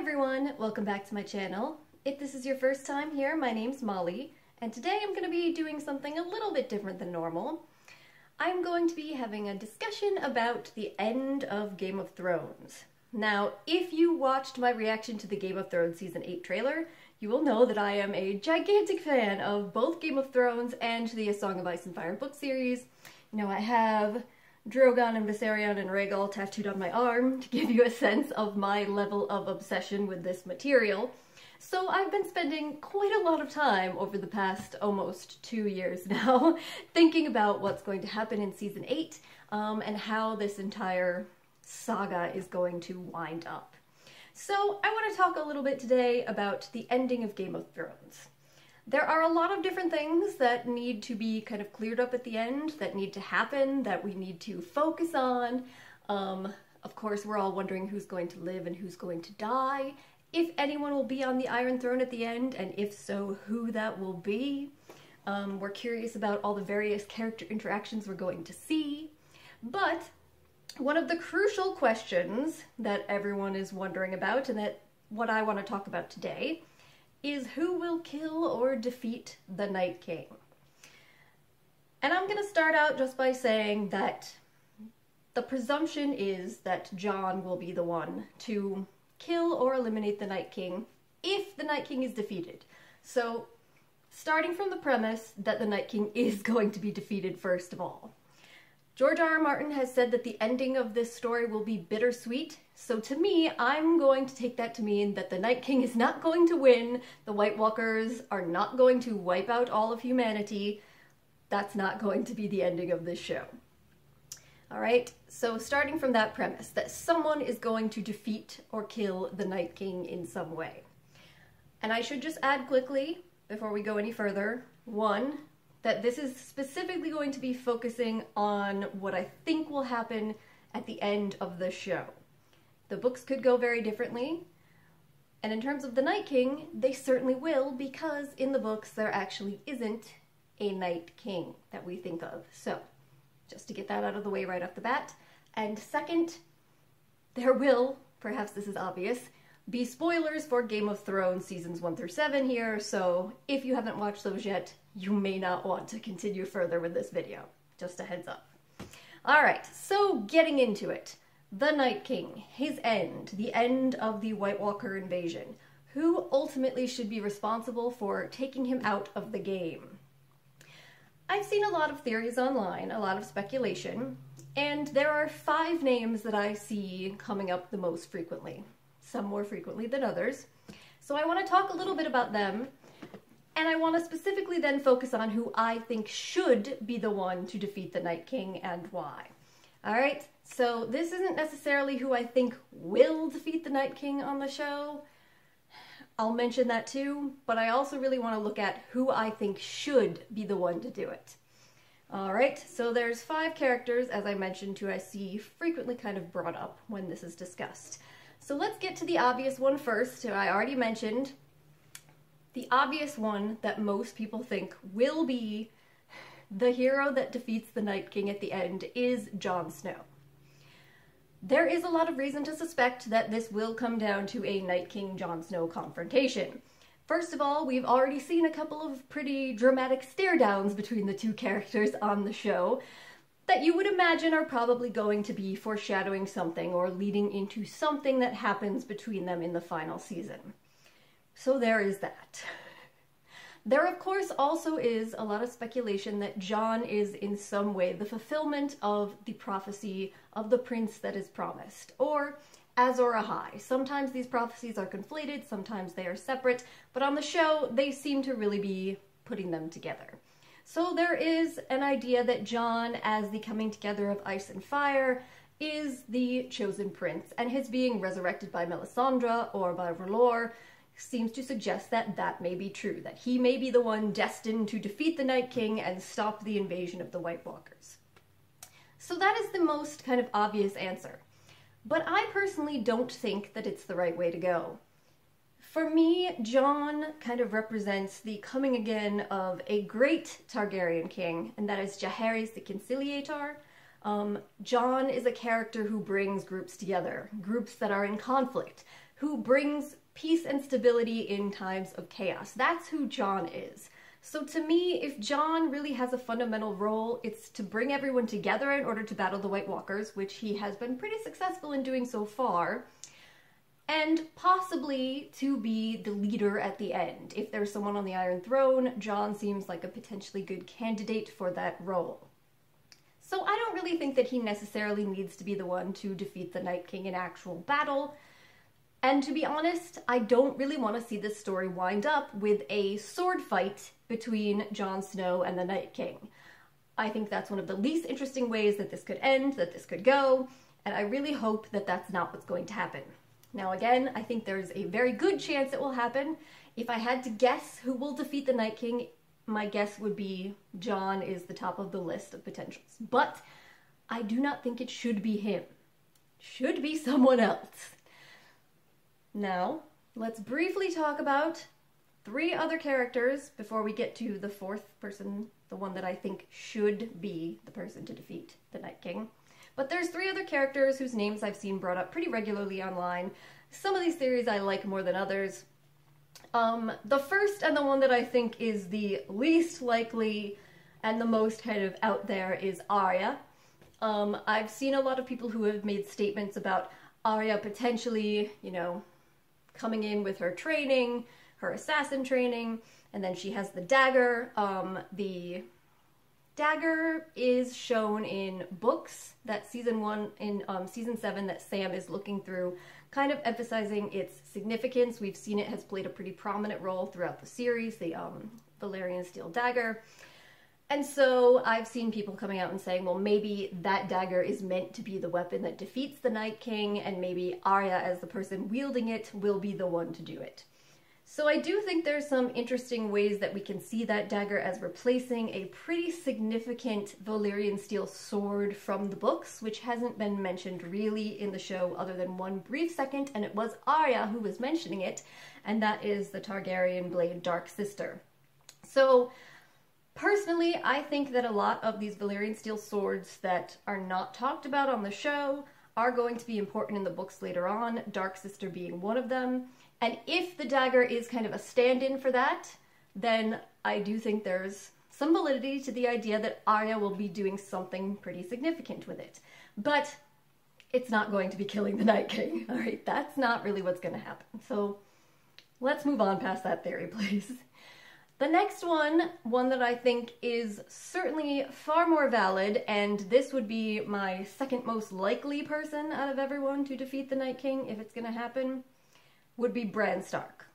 everyone, welcome back to my channel. If this is your first time here, my name's Molly, and today I'm going to be doing something a little bit different than normal. I'm going to be having a discussion about the end of Game of Thrones. Now, if you watched my reaction to the Game of Thrones Season 8 trailer, you will know that I am a gigantic fan of both Game of Thrones and the A Song of Ice and Fire book series. You know, I have Drogon and Viserion and Rhaegal tattooed on my arm to give you a sense of my level of obsession with this material. So I've been spending quite a lot of time over the past almost 2 years now thinking about what's going to happen in Season 8 and how this entire saga is going to wind up. So I want to talk a little bit today about the ending of Game of Thrones. There are a lot of different things that need to be kind of cleared up at the end, that need to happen, that we need to focus on. Of course, we're all wondering who's going to live and who's going to die, if anyone will be on the Iron Throne at the end, and if so, who that will be. We're curious about all the various character interactions we're going to see. But one of the crucial questions that everyone is wondering about, and that what I want to talk about today, is who will kill or defeat the Night King. And I'm going to start out just by saying that the presumption is that Jon will be the one to kill or eliminate the Night King if the Night King is defeated. So, starting from the premise that the Night King is going to be defeated first of all. George R.R. Martin has said that the ending of this story will be bittersweet, so to me, I'm going to take that to mean that the Night King is not going to win, the White Walkers are not going to wipe out all of humanity. That's not going to be the ending of this show. Alright, so starting from that premise, that someone is going to defeat or kill the Night King in some way. And I should just add quickly, before we go any further, one, that this is specifically going to be focusing on what I think will happen at the end of the show. The books could go very differently, and in terms of the Night King, they certainly will, because in the books there actually isn't a Night King that we think of. So, just to get that out of the way right off the bat. And second, there will, perhaps this is obvious, be spoilers for Game of Thrones seasons 1 through 7 here, so if you haven't watched those yet, you may not want to continue further with this video. Just a heads up. Alright, so getting into it. The Night King, his end, the end of the White Walker invasion. Who ultimately should be responsible for taking him out of the game? I've seen a lot of theories online, a lot of speculation, and there are 5 names that I see coming up the most frequently. Some more frequently than others. So I want to talk a little bit about them, and I want to specifically then focus on who I think should be the one to defeat the Night King and why. Alright, so this isn't necessarily who I think will defeat the Night King on the show. I'll mention that too, but I also really want to look at who I think should be the one to do it. Alright, so there's 5 characters, as I mentioned, who I see frequently kind of brought up when this is discussed. So let's get to the obvious one first, who I already mentioned. The obvious one that most people think will be the hero that defeats the Night King at the end is Jon Snow. There is a lot of reason to suspect that this will come down to a Night King-Jon Snow confrontation. First of all, we've already seen a couple of pretty dramatic stare-downs between the 2 characters on the show that you would imagine are probably going to be foreshadowing something or leading into something that happens between them in the final season. So there is that. There, of course, also is a lot of speculation that Jon is in some way the fulfillment of the prophecy of the prince that is promised, or Azor Ahai. Sometimes these prophecies are conflated, sometimes they are separate, but on the show they seem to really be putting them together. So there is an idea that Jon, as the coming together of ice and fire, is the chosen prince, and his being resurrected by Melisandre or by R'hllor seems to suggest that that may be true, that he may be the one destined to defeat the Night King and stop the invasion of the White Walkers. So that is the most kind of obvious answer. But I personally don't think that it's the right way to go. For me, Jon kind of represents the coming again of a great Targaryen king, and that is Jaehaerys the Conciliator. Jon is a character who brings groups together, groups that are in conflict, who brings peace and stability in times of chaos. That's who Jon is. So to me, if Jon really has a fundamental role, it's to bring everyone together in order to battle the White Walkers, which he has been pretty successful in doing so far, and possibly to be the leader at the end. If there's someone on the Iron Throne, Jon seems like a potentially good candidate for that role. So I don't really think that he necessarily needs to be the one to defeat the Night King in actual battle. And to be honest, I don't really want to see this story wind up with a sword fight between Jon Snow and the Night King. I think that's one of the least interesting ways that this could end, that this could go, and I really hope that that's not what's going to happen. Now again, I think there's a very good chance it will happen. If I had to guess who will defeat the Night King, my guess would be Jon is the top of the list of potentials. But I do not think it should be him. Should be someone else. Now, let's briefly talk about 3 other characters before we get to the 4th person, the one that I think should be the person to defeat the Night King. But there's 3 other characters whose names I've seen brought up pretty regularly online. Some of these theories I like more than others. The first and the one that I think is the least likely and the most kind of out there is Arya. I've seen a lot of people who have made statements about Arya potentially, you know, coming in with her training, her assassin training, and then she has the dagger. The dagger is shown in books that season 7 that Sam is looking through, kind of emphasizing its significance. We've seen it has played a pretty prominent role throughout the series, the Valyrian steel dagger. And so I've seen people coming out and saying, well, maybe that dagger is meant to be the weapon that defeats the Night King, and maybe Arya, as the person wielding it, will be the one to do it. So I do think there's some interesting ways that we can see that dagger as replacing a pretty significant Valyrian steel sword from the books, which hasn't been mentioned really in the show other than one brief second, and it was Arya who was mentioning it, and that is the Targaryen blade Dark Sister. So personally, I think that a lot of these Valyrian steel swords that are not talked about on the show are going to be important in the books later on, Dark Sister being one of them. And if the dagger is kind of a stand-in for that, then I do think there's some validity to the idea that Arya will be doing something pretty significant with it. But it's not going to be killing the Night King, all right? That's not really what's going to happen. So let's move on past that theory, please. The next one that I think is certainly far more valid, and this would be my second most likely person out of everyone to defeat the Night King if it's going to happen, would be Bran Stark.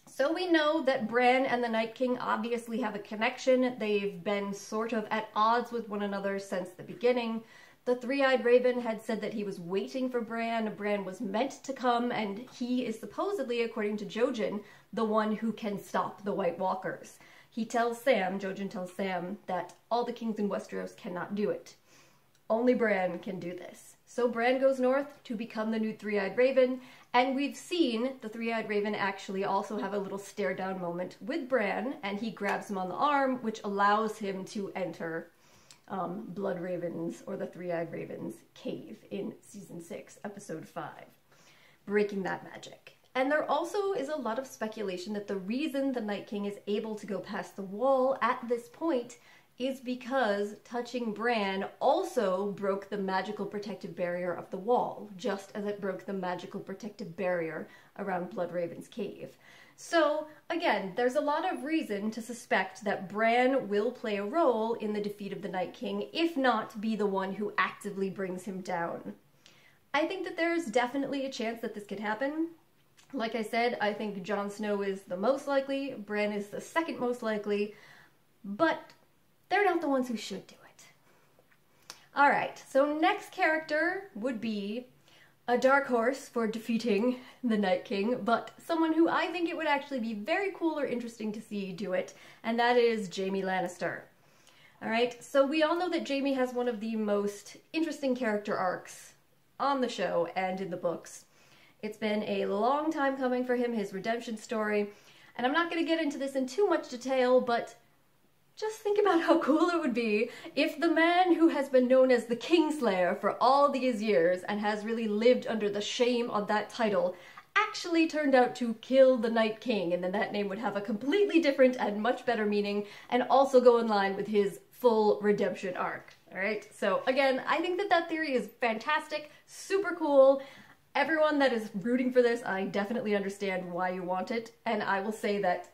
So we know that Bran and the Night King obviously have a connection. They've been sort of at odds with one another since the beginning. The Three-Eyed Raven had said that he was waiting for Bran. Bran was meant to come, and he is supposedly, according to Jojen, the one who can stop the White Walkers. He tells Sam, Jojen tells Sam, that all the kings in Westeros cannot do it. Only Bran can do this. So Bran goes north to become the new Three-Eyed Raven, and we've seen the Three-Eyed Raven actually also have a little stare-down moment with Bran, and he grabs him on the arm, which allows him to enter Blood Raven's, or the Three-Eyed Raven's, cave in Season 6, Episode 5, breaking that magic. And there also is a lot of speculation that the reason the Night King is able to go past the wall at this point is because touching Bran also broke the magical protective barrier of the wall, just as it broke the magical protective barrier around Bloodraven's cave. So, again, there's a lot of reason to suspect that Bran will play a role in the defeat of the Night King, if not be the one who actively brings him down. I think that there's definitely a chance that this could happen. Like I said, I think Jon Snow is the most likely, Bran is the second most likely, but they're not the ones who should do it. Alright, so next character would be a dark horse for defeating the Night King, but someone who I think it would actually be very cool or interesting to see do it, and that is Jaime Lannister. Alright, so we all know that Jaime has one of the most interesting character arcs on the show and in the books. It's been a long time coming for him, his redemption story, and I'm not going to get into this in too much detail, but just think about how cool it would be if the man who has been known as the Kingslayer for all these years and has really lived under the shame of that title actually turned out to kill the Night King, and then that name would have a completely different and much better meaning and also go in line with his full redemption arc. Alright, so again, I think that theory is fantastic, super cool. Everyone that is rooting for this, I definitely understand why you want it, and I will say that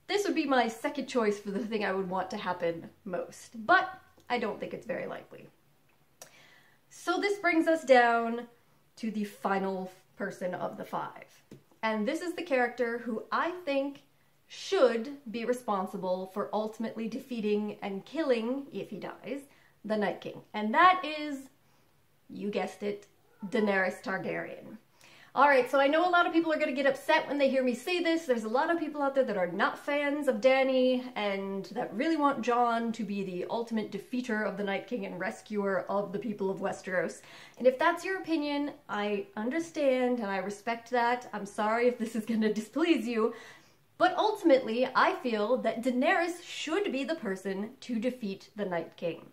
this would be my second choice for the thing I would want to happen most, but I don't think it's very likely. So this brings us down to the final person of the five, and this is the character who I think should be responsible for ultimately defeating and killing, if he dies, the Night King, and that is, you guessed it, Daenerys Targaryen. Alright, so I know a lot of people are going to get upset when they hear me say this. There's a lot of people out there that are not fans of Dany and that really want Jon to be the ultimate defeater of the Night King and rescuer of the people of Westeros. And if that's your opinion, I understand and I respect that. I'm sorry if this is going to displease you. But ultimately, I feel that Daenerys should be the person to defeat the Night King.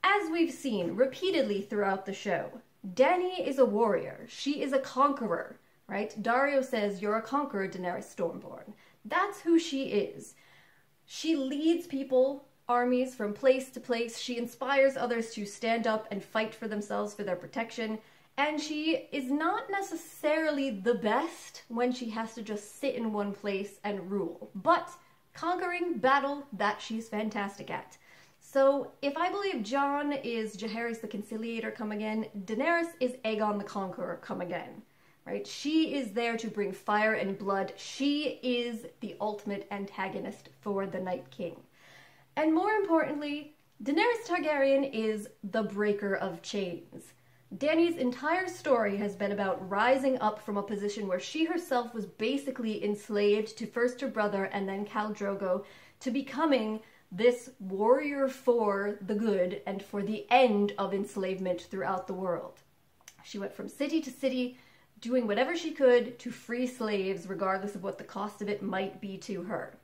As we've seen repeatedly throughout the show, Dany is a warrior. She is a conqueror, right? Daario says, "You're a conqueror, Daenerys Stormborn." That's who she is. She leads people, armies, from place to place. She inspires others to stand up and fight for themselves, for their protection. And she is not necessarily the best when she has to just sit in one place and rule. But conquering, battle, that she's fantastic at. So, if I believe Jon is Jaehaerys the Conciliator come again, Daenerys is Aegon the Conqueror come again, right? She is there to bring fire and blood. She is the ultimate antagonist for the Night King. And more importantly, Daenerys Targaryen is the breaker of chains. Dany's entire story has been about rising up from a position where she herself was basically enslaved to first her brother and then Khal Drogo, to becoming this warrior for the good and for the end of enslavement throughout the world. She went from city to city, doing whatever she could to free slaves, regardless of what the cost of it might be to her.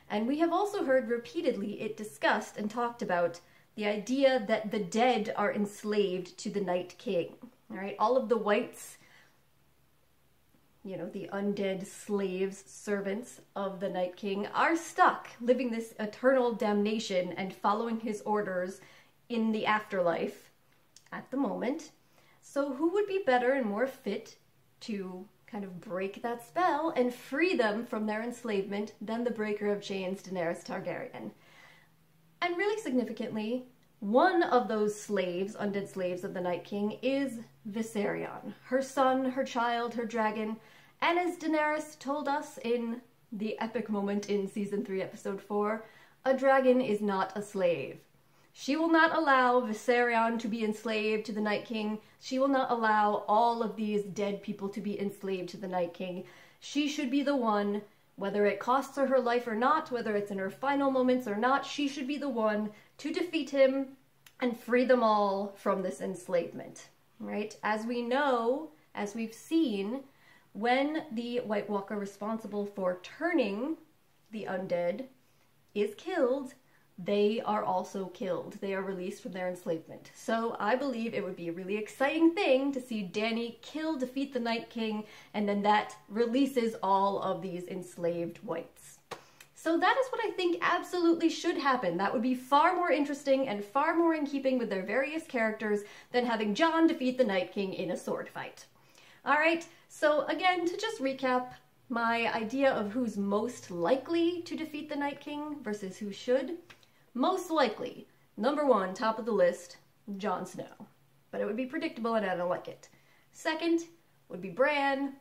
And we have also heard repeatedly it discussed and talked about the idea that the dead are enslaved to the Night King. All right, all of the whites, you know, the undead slaves, servants of the Night King, are stuck living this eternal damnation and following his orders in the afterlife at the moment. So who would be better and more fit to kind of break that spell and free them from their enslavement than the breaker of chains, Daenerys Targaryen? And really significantly, one of those slaves, undead slaves of the Night King, is Viserion, her son, her child, her dragon. And as Daenerys told us in the epic moment in Season 3, Episode 4, a dragon is not a slave. She will not allow Viserion to be enslaved to the Night King. She will not allow all of these dead people to be enslaved to the Night King. She should be the one, whether it costs her her life or not, whether it's in her final moments or not, she should be the one to defeat him and free them all from this enslavement, right? As we know, as we've seen, when the White Walker responsible for turning the undead is killed, they are also killed. They are released from their enslavement. So I believe it would be a really exciting thing to see Dany defeat the Night King, and then that releases all of these enslaved whites. So that is what I think absolutely should happen. That would be far more interesting and far more in keeping with their various characters than having Jon defeat the Night King in a sword fight. Alright, so again, to just recap, my idea of who's most likely to defeat the Night King versus who should. Most likely, number one, top of the list, Jon Snow. But it would be predictable and I don't like it. Second would be Bran.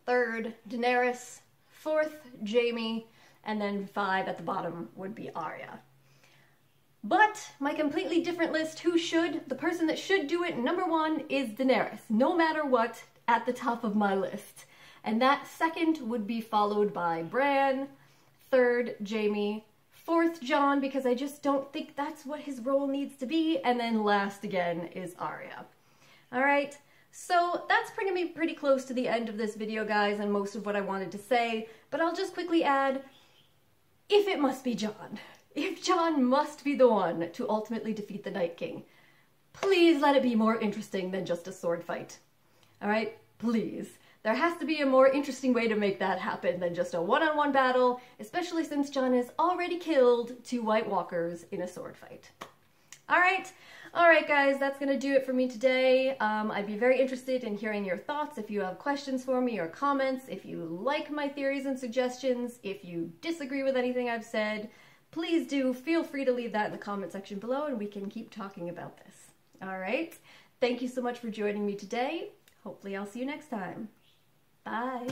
Third, Daenerys. Fourth, Jaime. And then 5 at the bottom would be Arya. But my completely different list, who should, the person that should do it, number one, is Daenerys. No matter what, at the top of my list. And that second would be followed by Bran. Third, Jaime. Fourth, Jon, because I just don't think that's what his role needs to be. And then last again is Arya. Alright, so that's bringing me pretty close to the end of this video, guys, and most of what I wanted to say. But I'll just quickly add, if it must be Jon, if Jon must be the one to ultimately defeat the Night King, please let it be more interesting than just a sword fight. Alright? Please. There has to be a more interesting way to make that happen than just a one-on-one battle, especially since Jon has already killed 2 White Walkers in a sword fight. Alright guys, that's gonna do it for me today. I'd be very interested in hearing your thoughts if you have questions for me or comments, if you like my theories and suggestions, if you disagree with anything I've said, please do feel free to leave that in the comment section below and we can keep talking about this. Alright, thank you so much for joining me today. Hopefully I'll see you next time. Bye.